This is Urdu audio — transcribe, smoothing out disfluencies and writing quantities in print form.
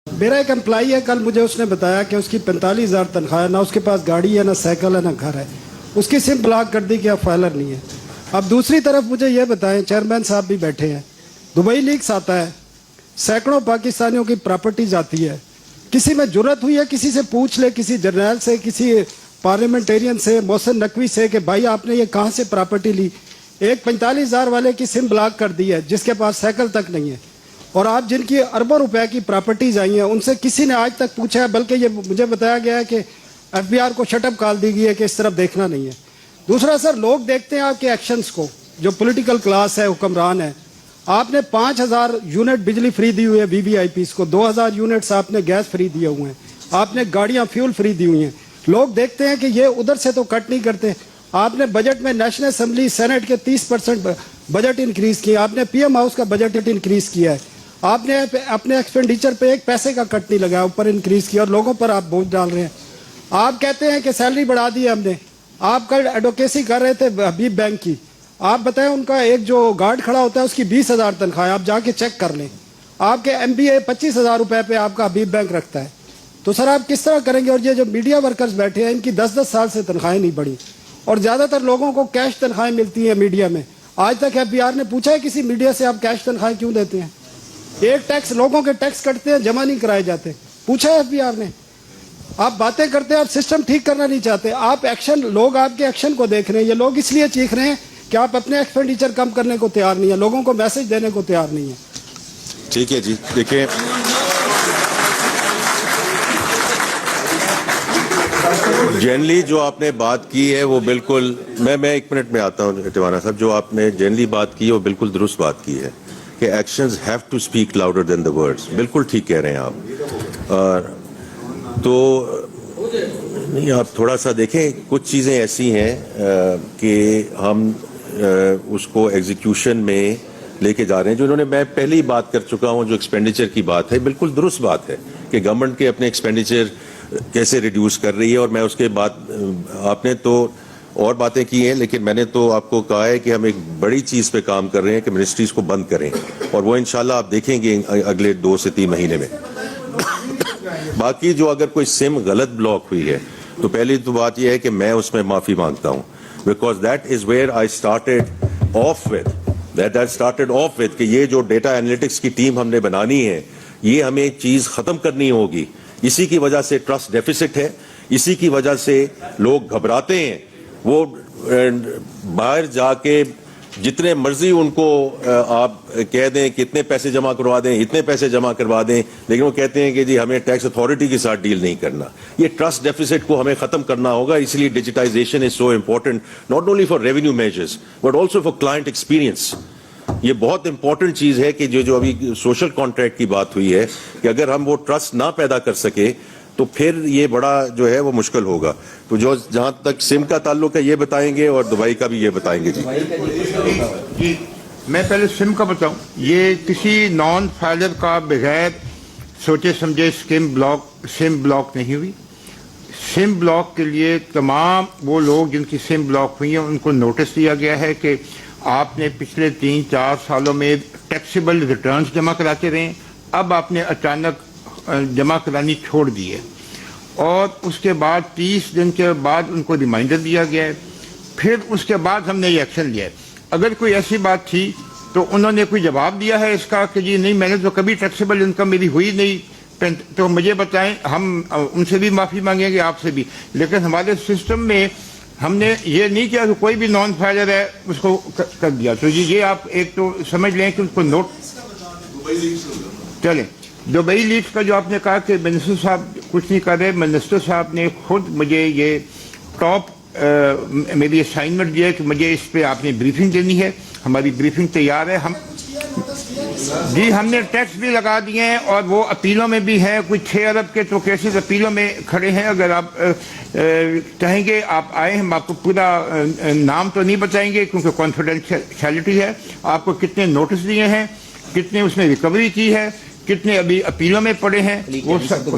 میرا ایک امپلائی ہے, کل مجھے اس نے بتایا کہ اس کی 45,000 تنخواہ ہے, نہ اس کے پاس گاڑی ہے, نہ سائیکل ہے, نہ گھر ہے. اس کی سم بلاک کر دی کہ اب فائلر نہیں ہے. اب دوسری طرف مجھے یہ بتائیں, چیئرمین صاحب بھی بیٹھے ہیں, دبئی لیکس آتا ہے, سینکڑوں پاکستانیوں کی پراپرٹیز آتی ہے. کسی میں جرت ہوئی ہے کسی سے پوچھ لے, کسی جرنیل سے, کسی پارلیمنٹیرین سے, محسن نقوی سے, کہ بھائی آپ نے یہ کہاں سے پراپرٹی لی. ایک 45,000 والے کی سم بلاک کر دی ہے جس کے پاس سائیکل تک نہیں ہے. اور آپ جن کی اربوں روپے کی پراپرٹیز آئی ہیں ان سے کسی نے آج تک پوچھا ہے, بلکہ یہ مجھے بتایا گیا ہے کہ ایف بی آر کو شٹ اپ کال دی گئی ہے کہ اس طرف دیکھنا نہیں ہے. دوسرا سر, لوگ دیکھتے ہیں آپ کے ایکشنز کو, جو پولیٹیکل کلاس ہے, حکمران ہے. آپ نے 5,000 یونٹ بجلی فری دی ہوئی ہے وی وی آئی پیز کو, 2,000 یونٹس آپ نے گیس فری دیے ہوئے ہیں, آپ نے گاڑیاں فیول فری دی ہوئی ہیں. لوگ دیکھتے ہیں کہ یہ ادھر سے تو کٹ نہیں کرتے. آپ نے بجٹ میں نیشنل اسمبلی سینٹ کے 30% بجٹ انکریز کیا, آپ نے پی ایم ہاؤس کا بجٹ انکریز کیا ہے, آپ نے اپنے ایکسپینڈیچر پہ ایک پیسے کا کٹ نہیں لگایا, اوپر انکریز کیا, اور لوگوں پر آپ بوجھ ڈال رہے ہیں. آپ کہتے ہیں کہ سیلری بڑھا دی ہے ہم نے. آپ کل ایڈوکیسی کر رہے تھے حبیب بینک کی, آپ بتائیں ان کا ایک جو گارڈ کھڑا ہوتا ہے اس کی 20,000 تنخواہ ہے, آپ جا کے چیک کر لیں. آپ کے ایم بی اے 25,000 روپے پہ آپ کا حبیب بینک رکھتا ہے. تو سر آپ کس طرح کریں گے؟ اور یہ جو میڈیا ورکرز بیٹھے ہیں ان کی 10-10 سال سے تنخواہیں نہیں بڑھی, اور زیادہ تر لوگوں کو کیش تنخواہیں ملتی ہیں میڈیا میں. آج تک ایف بی آر نے پوچھا ہے کسی میڈیا سے آپ کیش تنخواہیں کیوں دیتے ہیں؟ ایک ٹیکس, لوگوں کے ٹیکس کٹتے ہیں, جمع نہیں کرائے جاتے. پوچھا ہے ایف بی آر نے؟ آپ باتیں کرتے ہیں, آپ سسٹم ٹھیک کرنا نہیں چاہتے. آپ ایکشن, لوگ آپ کے ایکشن کو دیکھ رہے ہیں. یہ لوگ اس لیے چیخ رہے ہیں کہ آپ اپنے ایکسپینڈیچر کم کرنے کو تیار نہیں ہیں, لوگوں کو میسج دینے کو تیار نہیں ہیں. ٹھیک ہے جی, دیکھیں جنرلی جو آپ نے بات کی ہے وہ بالکل, میں 1 منٹ میں آتا ہوں ٹیوانا صاحب, جو آپ نے جنرلی بات کی ہے وہ بالکل درست بات کی ہے کہ actions have to speak louder then the words. بالکل ٹھیک کہہ رہے ہیں آپ. تو نہیں, آپ تھوڑا سا دیکھیں, کچھ چیزیں ایسی ہیں کہ ہم اس کو ایگزیکیوشن میں لے کے جا رہے ہیں, جو انہوں نے, میں پہلے ہی بات کر چکا ہوں, جو ایکسپینڈیچر کی بات ہے بالکل درست بات ہے کہ گورنمنٹ کے اپنے ایکسپینڈیچر کیسے ریڈیوس کر رہی ہے. اور میں اس کے بعد, آپ نے تو اور باتیں کی ہیں, لیکن میں نے تو آپ کو کہا ہے کہ ہم ایک بڑی چیز پہ کام کر رہے ہیں کہ منسٹریز کو بند کریں, اور وہ انشاءاللہ آپ دیکھیں گے اگلے 2 سے 3 مہینے میں. باقی جو اگر کوئی سم غلط بلاک ہوئی ہے تو پہلی تو بات یہ ہے کہ میں اس میں معافی مانگتا ہوں, because that is where I started off with کہ یہ جو ڈیٹا انالیٹکس کی ٹیم ہم نے بنانی ہے, یہ ہمیں چیز ختم کرنی ہوگی. اسی کی وجہ سے ٹرسٹ ڈیفیسٹ ہے, اسی کی وجہ سے لوگ گھبراتے ہیں. وہ باہر جا کے جتنے مرضی ان کو آپ کہہ دیں کہ اتنے پیسے جمع کروا دیں, اتنے پیسے جمع کروا دیں, لیکن وہ کہتے ہیں کہ جی ہمیں ٹیکس اتھارٹی کے ساتھ ڈیل نہیں کرنا. یہ ٹرسٹ ڈیفیسٹ کو ہمیں ختم کرنا ہوگا. اس لیے digitization is so important, not only for revenue measures but also for client experience. یہ بہت امپورٹنٹ چیز ہے کہ جو ابھی سوشل کانٹریکٹ کی بات ہوئی ہے, کہ اگر ہم وہ ٹرسٹ نہ پیدا کر سکے تو پھر یہ بڑا جو ہے وہ مشکل ہوگا. تو جو جہاں تک سم کا تعلق ہے یہ بتائیں گے, اور دبئی کا بھی یہ بتائیں گے. جی میں پہلے سم کا بتاؤں. یہ کسی نان فائلر کا بغیر سوچے سمجھے سم بلاک نہیں ہوئی. سم بلاک کے لیے تمام وہ لوگ جن کی سم بلاک ہوئی ہیں ان کو نوٹس دیا گیا ہے کہ آپ نے پچھلے 3-4 سالوں میں ٹیکسیبل ریٹرنز جمع کراتے رہے, اب آپ نے اچانک جمع کرانی چھوڑ دی ہے. اور اس کے بعد 30 دن کے بعد ان کو ریمائنڈر دیا گیا ہے. پھر اس کے بعد ہم نے یہ ایکشن لیا ہے. اگر کوئی ایسی بات تھی تو انہوں نے کوئی جواب دیا ہے اس کا کہ جی نہیں, میں نے تو کبھی ٹیکسیبل انکم میری ہوئی نہیں, تو مجھے بتائیں, ہم ان سے بھی معافی مانگیں گے, آپ سے بھی. لیکن ہمارے سسٹم میں ہم نے یہ نہیں کیا کہ کوئی بھی نان فائلر ہے اس کو کر دیا. تو جی یہ آپ ایک تو سمجھ لیں کہ اس کو نوٹ چلیں. دبئی لیکس کا جو آپ نے کہا کہ منسٹر صاحب کچھ نہیں کر رہے, منسٹر صاحب نے خود مجھے یہ ٹاپ میری اسائنمنٹ دیا ہے کہ مجھے اس پہ آپ نے بریفنگ دینی ہے. ہماری بریفنگ تیار ہے. ہم نے ٹیکس بھی لگا دیے ہیں, اور وہ اپیلوں میں بھی ہیں. کچھ 6 ارب کے تو کیسز اپیلوں میں کھڑے ہیں. اگر آپ چاہیں گے آپ آئیں, ہم آپ کو پورا نام تو نہیں بتائیں گے کیونکہ کانفیڈینشیلٹی ہے. آپ کو کتنے نوٹس دیے ہیں, کتنے اس نے ریکوری کی ہے, کتنے ابھی اپیلوں میں پڑے ہیں, وہ سب